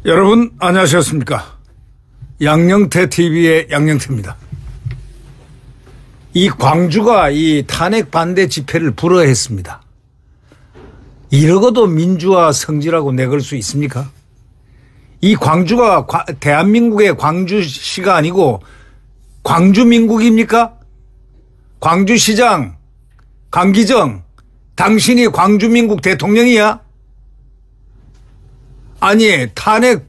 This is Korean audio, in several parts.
여러분 안녕하셨습니까? 양영태 TV의 양영태입니다. 이 광주가 이 탄핵 반대 집회를 불허했습니다. 이러고도 민주화 성지라고 내걸 수 있습니까? 이 광주가 대한민국의 광주시가 아니고 광주민국입니까? 광주시장 강기정, 당신이 광주민국 대통령이야? 아니, 탄핵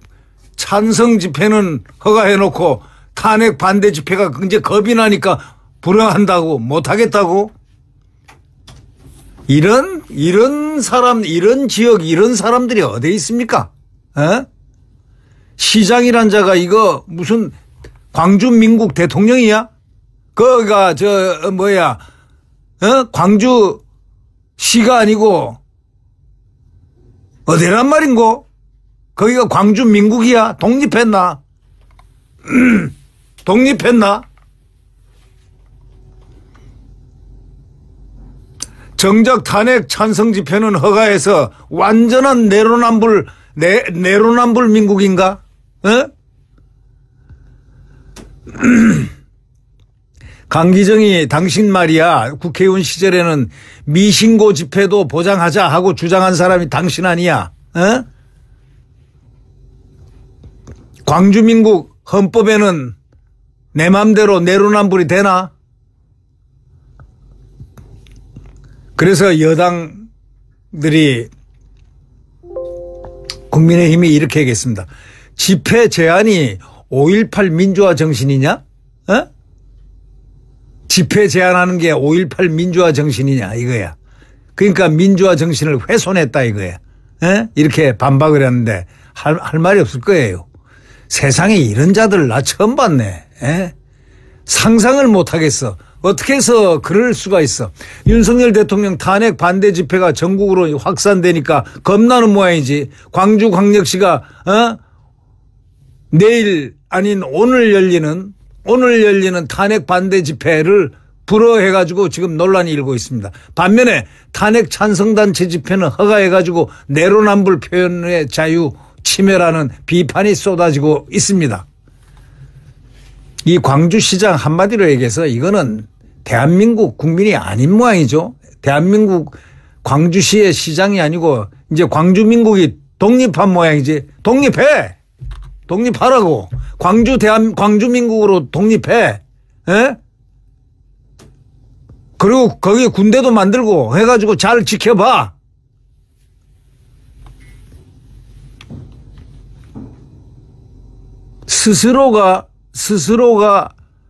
찬성 집회는 허가해놓고 탄핵 반대 집회가 이제 겁이 나니까 불허한다고, 못하겠다고? 이런 사람, 이런 지역, 이런 사람들이 어디 있습니까? 어? 시장이란 자가 이거 무슨 광주 민국 대통령이야? 거기가 광주시가 아니고 어디란 말인고? 거기가 광주 민국이야? 독립했나? 독립했나? 정작 탄핵 찬성 집회는 허가해서 완전한 내로남불 민국인가? 어? 강기정이 당신 말이야 국회의원 시절에는 미신고 집회도 보장하자 하고 주장한 사람이 당신 아니야? 어? 광주민국 헌법에는 내 맘대로 내로남불이 되나? 그래서 여당들이 국민의힘이 이렇게 얘기했습니다. 집회 제한이 5.18 민주화 정신이냐? 어? 집회 제한하는 게 5.18 민주화 정신이냐 이거야. 그러니까 민주화 정신을 훼손했다 이거야. 에? 이렇게 반박을 했는데 할 말이 없을 거예요. 세상에 이런 자들 나 처음 봤네. 에? 상상을 못하겠어. 어떻게 해서 그럴 수가 있어. 윤석열 대통령 탄핵 반대 집회가 전국으로 확산되니까 겁나는 모양이지. 광주광역시가 내일 아닌 오늘 열리는 탄핵 반대 집회를 불허해가지고 지금 논란이 일고 있습니다. 반면에 탄핵 찬성단체 집회는 허가해가지고 내로남불 표현의 자유 침해라는 비판이 쏟아지고 있습니다. 이 광주시장 한마디로 얘기해서 이거는 대한민국 국민이 아닌 모양이죠. 대한민국 광주시의 시장이 아니고 이제 광주민국이 독립한 모양이지. 독립하라고. 광주민국으로 독립해. 에? 그리고 거기 군대도 만들고 해가지고 잘 지켜봐.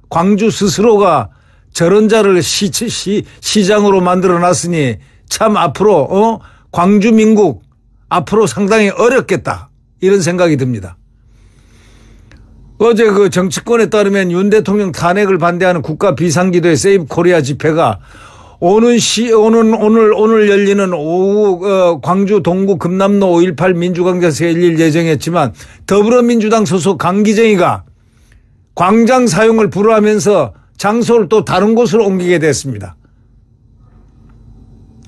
광주 스스로가 저런 자를 시장으로 만들어 놨으니 참 앞으로 광주민국 앞으로 상당히 어렵겠다 이런 생각이 듭니다. 어제 그 정치권에 따르면 윤 대통령 탄핵을 반대하는 국가 비상기도의 세이브 코리아 집회가 오늘 열리는 오후 광주 동구 금남로 5.18 민주광장에서 열릴 예정이었지만 더불어민주당 소속 강기정이가 광장 사용을 불허하면서 장소를 또 다른 곳으로 옮기게 됐습니다.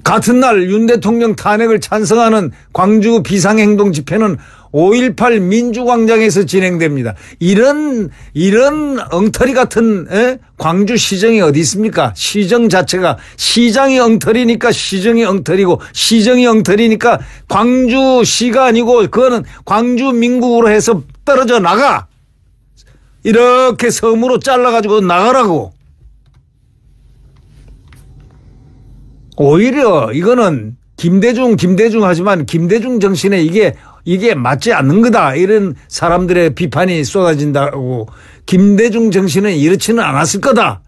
같은 날 윤 대통령 탄핵을 찬성하는 광주 비상행동 집회는 5.18 민주광장에서 진행됩니다. 이런 엉터리 같은 광주시정이 어디 있습니까? 시정 자체가 시장이 엉터리니까 시정이 엉터리고 시정이 엉터리니까 광주시가 아니고 그거는 광주민국으로 해서 떨어져 나가. 이렇게 섬으로 잘라가지고 나가라고. 오히려 이거는 김대중 하지만 김대중 정신에 이게 맞지 않는 거다. 이런 사람들의 비판이 쏟아진다고. 김대중 정신은 이렇지는 않았을 거다.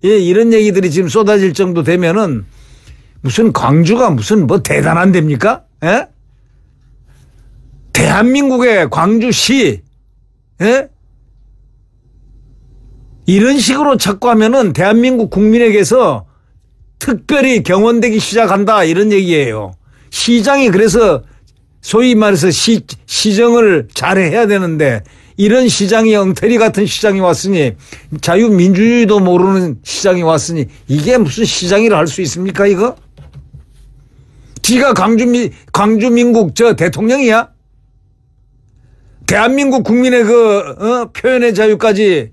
예, 이런 얘기들이 지금 쏟아질 정도 되면은 무슨 광주가 무슨 뭐 대단한 데입니까? 예? 대한민국의 광주시, 예? 이런 식으로 자꾸 하면은 대한민국 국민에게서 특별히 경원되기 시작한다 이런 얘기예요. 시장이 그래서 소위 말해서 시정을 잘해야 되는데 이런 시장이 엉터리 같은 시장이 왔으니 자유민주주의도 모르는 시장이 왔으니 이게 무슨 시장이라 할 수 있습니까 이거? 지가 광주민국 저 대통령이야? 대한민국 국민의 표현의 자유까지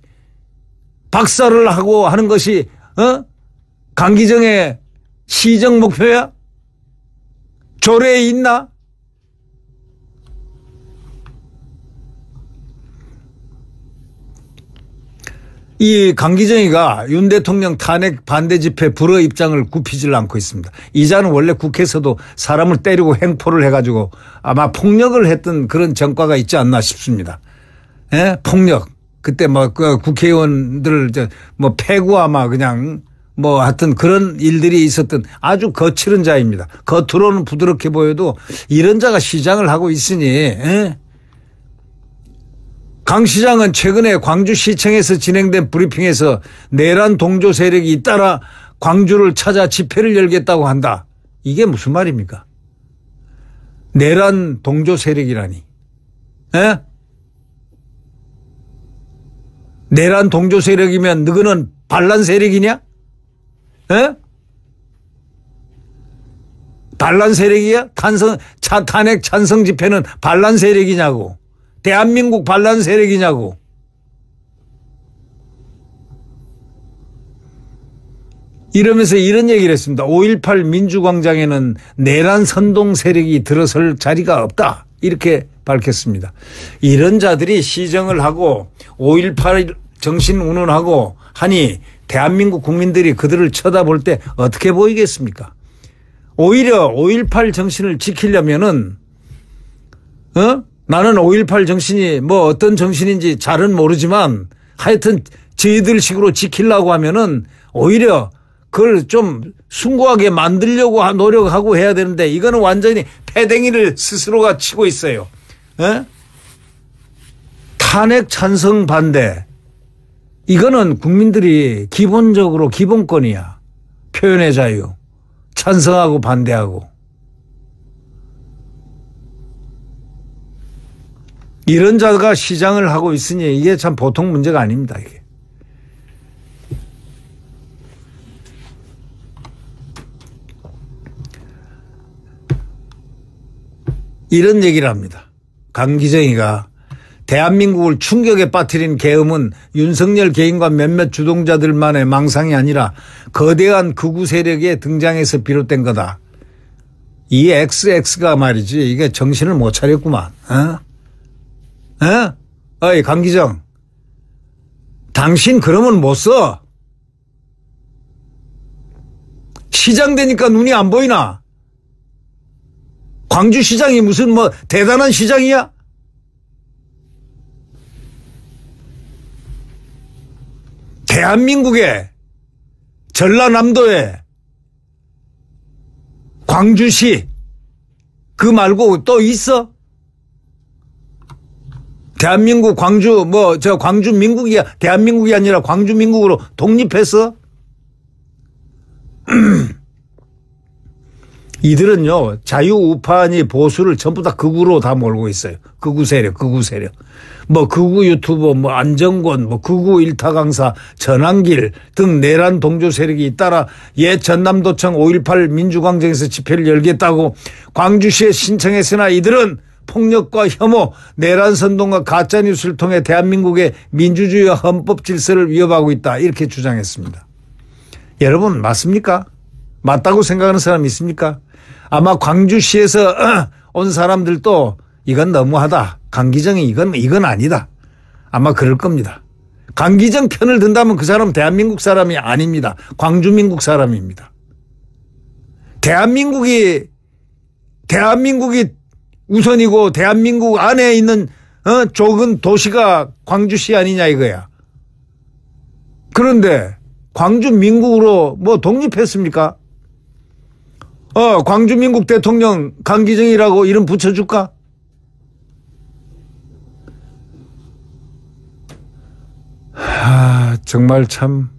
박살을 하고 하는 것이 강기정의 시정 목표야? 조례에 있나? 이 강기정이가 윤 대통령 탄핵 반대 집회 불허 입장을 굽히질 않고 있습니다. 이자는 원래 국회에서도 사람을 때리고 행포를 해가지고 아마 폭력을 했던 그런 전과가 있지 않나 싶습니다. 예? 폭력. 그때 국회의원들 패고 아마 그냥 하여튼 그런 일들이 있었던 아주 거칠은 자입니다. 겉으로는 부드럽게 보여도 이런 자가 시장을 하고 있으니, 예? 강 시장은 최근에 광주시청에서 진행된 브리핑에서 내란 동조 세력이 잇따라 광주를 찾아 집회를 열겠다고 한다. 이게 무슨 말입니까? 내란 동조 세력이라니. 에? 내란 동조 세력이면 너희는 반란 세력이냐? 에? 반란 세력이야? 탄핵 찬성 집회는 반란 세력이냐고. 대한민국 반란 세력이냐고. 이러면서 이런 얘기를 했습니다. 5.18 민주광장에는 내란 선동 세력이 들어설 자리가 없다. 이렇게 밝혔습니다. 이런 자들이 시정을 하고 5.18 정신 운운하고 하니 대한민국 국민들이 그들을 쳐다볼 때 어떻게 보이겠습니까? 오히려 5.18 정신을 지키려면은 나는 5.18 정신이 어떤 정신인지 잘은 모르지만 하여튼 저희들식으로 지키려고 하면은 오히려 그걸 좀 숭고하게 만들려고 노력하고 해야 되는데 이거는 완전히 패댕이를 스스로가 치고 있어요. 에? 탄핵 찬성 반대. 이거는 국민들이 기본적으로 기본권이야. 표현의 자유. 찬성하고 반대하고. 이런 자가 시장을 하고 있으니 이게 참 보통 문제가 아닙니다. 이게. 이런 얘기를 합니다. 강기정이가 대한민국을 충격에 빠뜨린 계엄은 윤석열 개인과 몇몇 주동자들만의 망상이 아니라 거대한 극우 세력의 등장에서 비롯된 거다. 이 XX가 말이지 이게 정신을 못 차렸구만. 어이 강기정, 당신 그러면 못 써. 시장 되니까 눈이 안 보이나? 광주시장이 무슨 대단한 시장이야? 대한민국의 전라남도에 광주시 그 말고 또 있어? 대한민국 광주 광주 민국이야. 대한민국이 아니라 광주 민국으로 독립했어? 이들은요 자유우파니 보수를 전부 다 극우로 다 몰고 있어요. 극우 세력. 극우 유튜버 안정권 극우 일타 강사 전환길 등 내란 동조 세력이 잇따라 옛 전남도청 5.18 민주광장에서 집회를 열겠다고 광주시에 신청했으나 이들은 폭력과 혐오, 내란 선동과 가짜뉴스를 통해 대한민국의 민주주의와 헌법 질서를 위협하고 있다. 이렇게 주장했습니다. 여러분 맞습니까? 맞다고 생각하는 사람 있습니까? 아마 광주시에서 온 사람들도 이건 너무하다. 강기정이 이건 아니다. 아마 그럴 겁니다. 강기정 편을 든다면 그 사람은 대한민국 사람이 아닙니다. 광주민국 사람입니다. 대한민국이 우선이고 대한민국 안에 있는 좁은 도시가 광주시 아니냐 이거야. 그런데 광주민국으로 독립했습니까? 광주민국 대통령 강기정이라고 이름 붙여줄까? 정말 참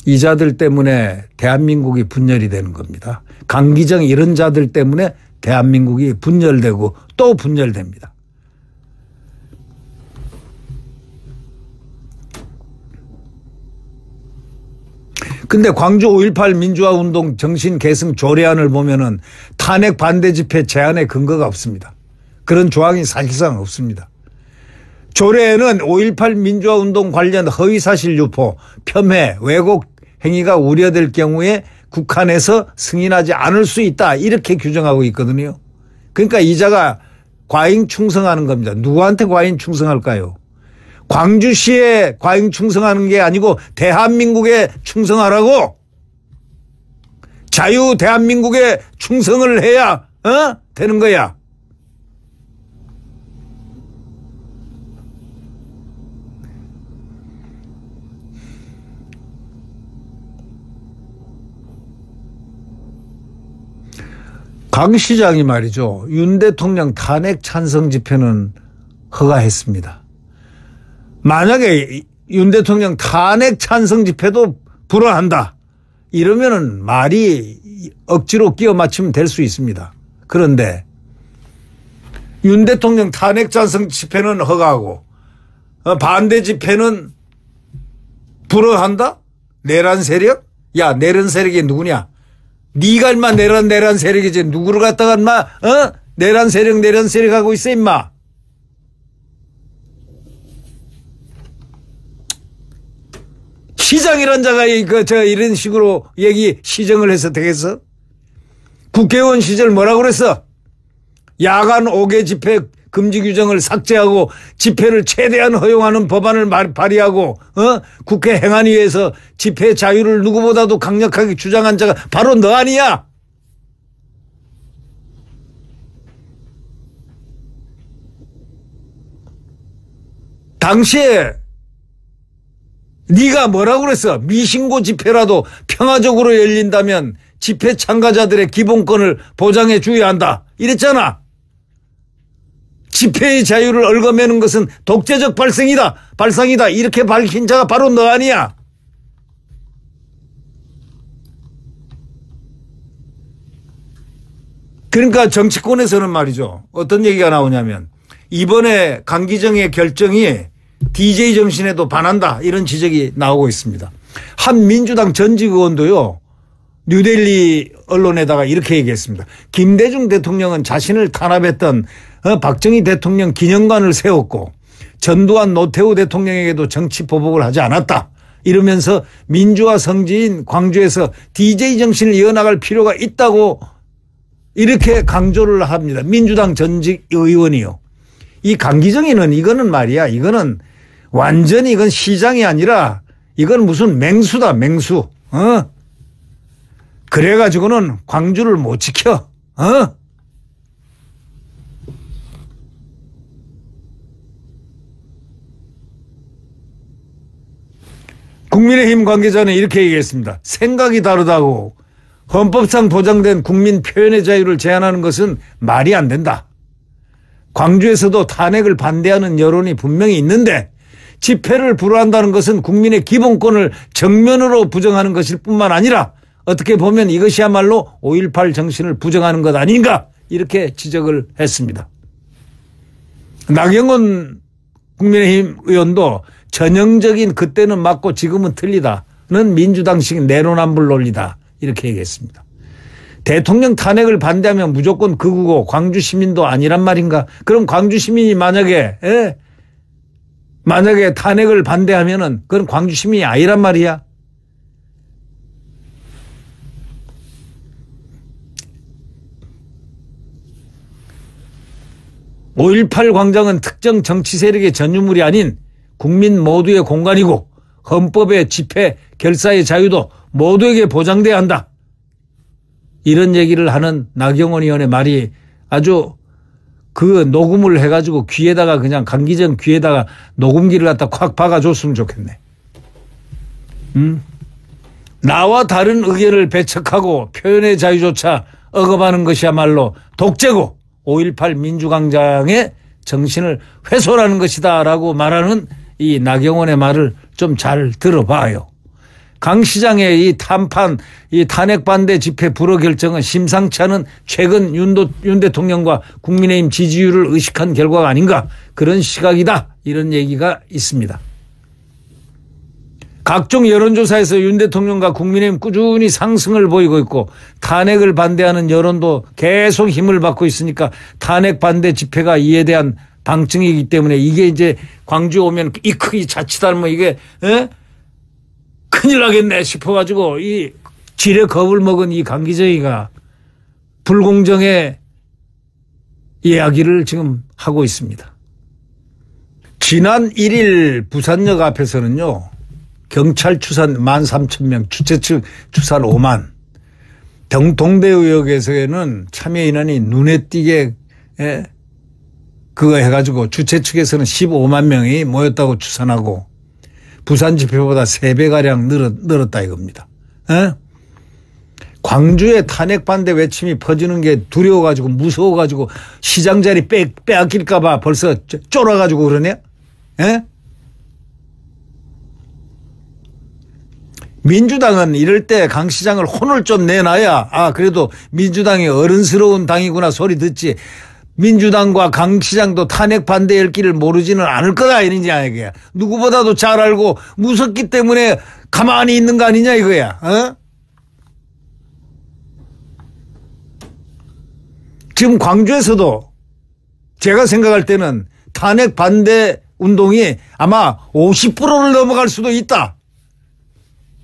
이 자들 때문에 대한민국이 분열이 되는 겁니다. 강기정 이런 자들 때문에 대한민국이 분열되고 또 분열됩니다. 근데 광주 5.18 민주화운동 정신 계승 조례안을 보면은 탄핵 반대 집회 제안의 근거가 없습니다. 그런 조항이 사실상 없습니다. 조례에는 5.18 민주화운동 관련 허위사실 유포, 폄훼, 왜곡 행위가 우려될 경우에 국한에서 승인하지 않을 수 있다 이렇게 규정하고 있거든요. 그러니까 이자가 과잉 충성하는 겁니다. 누구한테 과잉 충성할까요? 광주시에 과잉 충성하는 게 아니고 대한민국에 충성하라고. 자유 대한민국에 충성을 해야 되는 거야. 강 시장이 말이죠. 윤 대통령 탄핵 찬성 집회는 허가했습니다. 만약에 윤 대통령 탄핵 찬성 집회도 불허한다. 이러면은 말이 억지로 끼워 맞추면 될 수 있습니다. 그런데 윤 대통령 탄핵 찬성 집회는 허가하고 반대 집회는 불허한다? 내란 세력? 야, 내란 세력이 누구냐? 네가 인마 내란 세력이지. 누구를 갖다가 인마 내란 세력 하고 있어 인마. 시장이란 자가 이런 식으로 시정을 해서 되겠어? 국회의원 시절 뭐라고 그랬어? 야간 5개 집회 금지 규정을 삭제하고 집회를 최대한 허용하는 법안을 발의하고 국회 행안위에서 집회 자유를 누구보다도 강력하게 주장한 자가 바로 너 아니야? 당시에 네가 뭐라고 그랬어? 미신고 집회라도 평화적으로 열린다면 집회 참가자들의 기본권을 보장해 줘야 한다. 이랬잖아. 집회의 자유를 얽어매는 것은 독재적 발상이다. 이렇게 밝힌 자가 바로 너 아니야. 그러니까 정치권에서는 말이죠. 어떤 얘기가 나오냐면 이번에 강기정의 결정이 DJ 정신에도 반한다. 이런 지적이 나오고 있습니다. 한 민주당 전직 의원도요. 뉴델리 언론에다가 이렇게 얘기했습니다. 김대중 대통령은 자신을 탄압했던 박정희 대통령 기념관을 세웠고 전두환 노태우 대통령에게도 정치 보복을 하지 않았다. 이러면서 민주화 성지인 광주에서 DJ 정신을 이어나갈 필요가 있다고 이렇게 강조를 합니다. 민주당 전직 의원이요. 이 강기정이는 이거는 말이야. 이거는 완전히 이건 시장이 아니라 이건 무슨 맹수다 맹수. 그래가지고는 광주를 못 지켜. 국민의힘 관계자는 이렇게 얘기했습니다. 생각이 다르다고 헌법상 보장된 국민 표현의 자유를 제한하는 것은 말이 안 된다. 광주에서도 탄핵을 반대하는 여론이 분명히 있는데 집회를 불허한다는 것은 국민의 기본권을 정면으로 부정하는 것일 뿐만 아니라 어떻게 보면 이것이야말로 5.18 정신을 부정하는 것 아닌가 이렇게 지적을 했습니다. 나경원 국민의힘 의원도 전형적인 그때는 맞고 지금은 틀리다는 민주당식 내로남불 논리다 이렇게 얘기했습니다. 대통령 탄핵을 반대하면 무조건 극우고 광주 시민도 아니란 말인가? 그럼 광주 시민이 만약에 탄핵을 반대하면은 그건 광주 시민이 아니란 말이야. (5.18) 광장은 특정 정치 세력의 전유물이 아닌 국민 모두의 공간이고 헌법의 집회, 결사의 자유도 모두에게 보장돼야 한다. 이런 얘기를 하는 나경원 의원의 말이 아주 그 녹음을 해가지고 귀에다가 그냥 강기정 귀에다가 녹음기를 갖다 콱 박아줬으면 좋겠네. 나와 다른 의견을 배척하고 표현의 자유조차 억압하는 것이야말로 독재고 5.18 민주광장의 정신을 훼손하는 것이다 라고 말하는 이 나경원의 말을 좀 잘 들어봐요. 강 시장의 이 탄판, 이 탄핵 반대 집회 불허 결정은 심상치 않은 최근 윤 대통령과 국민의힘 지지율을 의식한 결과가 아닌가, 그런 시각이다, 이런 얘기가 있습니다. 각종 여론조사에서 윤 대통령과 국민의힘 꾸준히 상승을 보이고 있고 탄핵을 반대하는 여론도 계속 힘을 받고 있으니까 탄핵 반대 집회가 이에 대한 방증이기 때문에 이게 이제 광주에 오면 이 크기 자칫하면 이게 큰일 나겠네 싶어가지고 이 지레 겁을 먹은 이 강기정이가 불공정의 이야기를 지금 하고 있습니다. 지난 1일 부산역 앞에서는요, 경찰 추산 13,000명, 주최 측 추산 5만, 동대구역에서는 참여 인원이 눈에 띄게 그거 해가지고 주최 측에서는 15만 명이 모였다고 추산하고 부산 집회보다 3배가량 늘었다 이겁니다. 광주에 탄핵 반대 외침이 퍼지는 게 두려워가지고 무서워가지고 시장 자리 빼앗길까 봐 벌써 쫄아가지고 그러네. 민주당은 이럴 때 강 시장을 혼을 좀 내놔야 그래도 민주당이 어른스러운 당이구나 소리 듣지, 민주당과 강 시장도 탄핵 반대할 길을 모르지는 않을 거다 이런 이야기야. 누구보다도 잘 알고 무섭기 때문에 가만히 있는 거 아니냐 이거야. 지금 광주에서도 제가 생각할 때는 탄핵 반대 운동이 아마 50%를 넘어갈 수도 있다.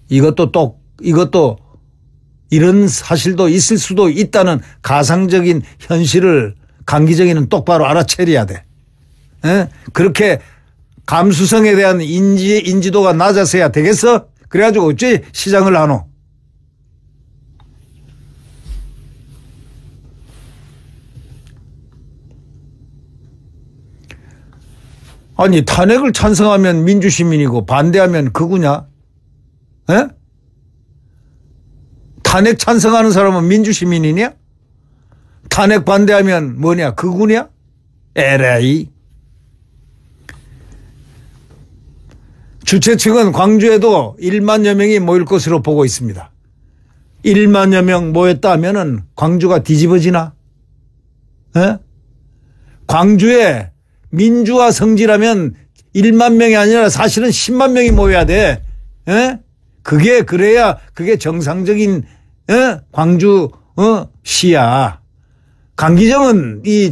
이것도 이런 사실도 있을 수도 있다는 가상적인 현실을 강기정이는 똑바로 알아채려야 돼. 그렇게 감수성에 대한 인지도가 낮아서야 되겠어? 그래가지고 어째 시장을 하노? 아니, 탄핵을 찬성하면 민주시민이고 반대하면 극우냐? 탄핵 찬성하는 사람은 민주시민이냐? 탄핵 반대하면 뭐냐? 극우냐? 에라이. 주최 측은 광주에도 1만여 명이 모일 것으로 보고 있습니다. 1만여 명 모였다 하면은 광주가 뒤집어지나? 광주에 민주화 성지라면 1만 명이 아니라 사실은 10만 명이 모여야 돼. 그래야 그게 정상적인 광주 시야. 강기정은 이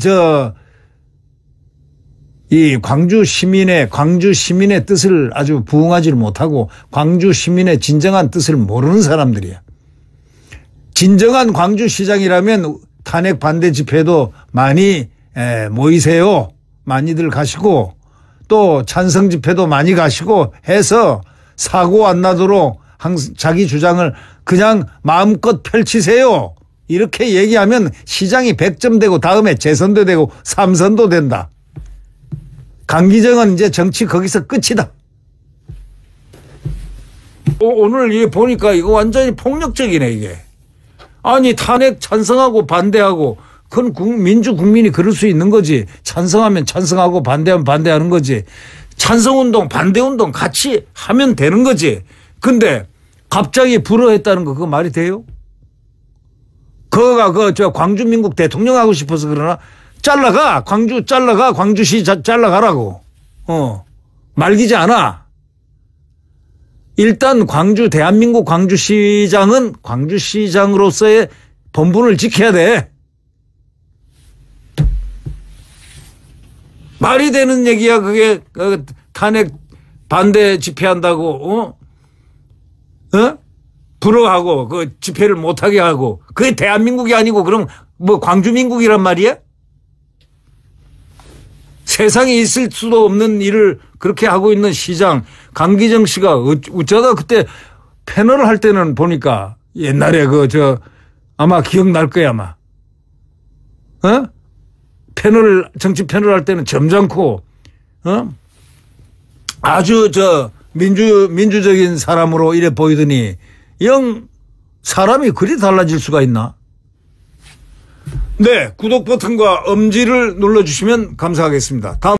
광주 시민의 뜻을 아주 부응하지를 못하고 광주 시민의 진정한 뜻을 모르는 사람들이야. 진정한 광주시장이라면 탄핵 반대 집회도 많이 모이세요. 많이들 가시고 또 찬성 집회도 많이 가시고 해서 사고 안 나도록 자기 주장을 그냥 마음껏 펼치세요. 이렇게 얘기하면 시장이 100점 되고 다음에 재선도 되고 3선도 된다. 강기정은 이제 정치 거기서 끝이다. 오늘 이게 보니까 이거 완전히 폭력적이네 이게. 아니 탄핵 찬성하고 반대하고 그건 민주 국민이 그럴 수 있는 거지. 찬성하면 찬성하고 반대하면 반대하는 거지. 찬성운동 반대운동 같이 하면 되는 거지. 근데 갑자기 불허했다는 거 그거 말이 돼요? 그거가 저 광주민국 대통령 하고 싶어서 그러나? 잘라가. 광주 잘라가. 광주시 잘라가라고. 말기지 않아. 일단 대한민국 광주시장은 광주시장으로서의 본분을 지켜야 돼. 말이 되는 얘기야 그게. 탄핵 반대 집회한다고 불허하고 그 집회를 못하게 하고 그게 대한민국이 아니고 그럼 뭐 광주민국이란 말이야? 세상에 있을 수도 없는 일을 그렇게 하고 있는 시장 강기정 씨가 어쩌다 그때 패널을 할 때는 보니까 옛날에 아마 기억날 거야 아마. 정치 패널 할 때는 점잖고 아주 민주적인 사람으로 이래 보이더니 영 사람이 그리 달라질 수가 있나? 네, 구독 버튼과 엄지를 눌러주시면 감사하겠습니다. 다음